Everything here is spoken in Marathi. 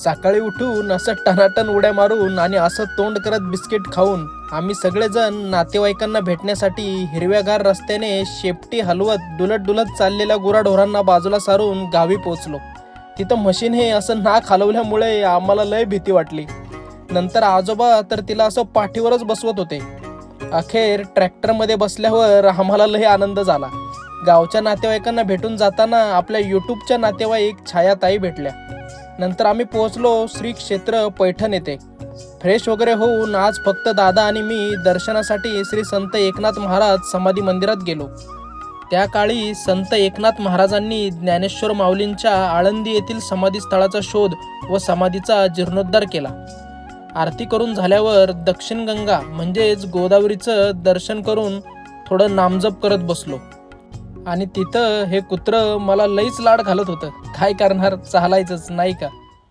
सकाळी उठून असं टनाटन उड्या मारून आणि असं तोंड करत बिस्किट खाऊन आम्ही सगळेजण नातेवाईकांना भेटण्यासाठी हिरव्यागार रस्त्याने शेपटी हलवत डुलत डुलत चाललेल्या गुराढोरांना बाजूला सारून गावी पोचलो. तिथं म्हशीन हे असं नाक हलवल्यामुळे आम्हाला लय भीती वाटली. नंतर आजोबा तर तिला असं पाठीवरच बसवत होते. अखेर ट्रॅक्टरमध्ये बसल्यावर आम्हाला लय आनंद झाला. गावच्या नातेवाईकांना भेटून जाताना आपल्या यूट्यूबच्या नातेवाईक छायाताई भेटल्या. नंतर आम्ही पोहोचलो श्री क्षेत्र पैठण येथे. फ्रेश वगैरे होऊन आज फक्त दादा आणि मी दर्शनासाठी श्री संत एकनाथ महाराज समाधी मंदिरात गेलो. त्या काळी संत एकनाथ महाराजांनी ज्ञानेश्वर माऊलींच्या आळंदी येथील समाधीस्थळाचा शोध व समाधीचा जीर्णोद्धार केला. आरती करून झाल्यावर दक्षिण गंगा म्हणजेच गोदावरीचं दर्शन करून थोडं नामजप करत बसलो. आणि तिथं हे कुत्रं मला लईच लाड घालत होतं. काय करणार, चालायचंच नाही का.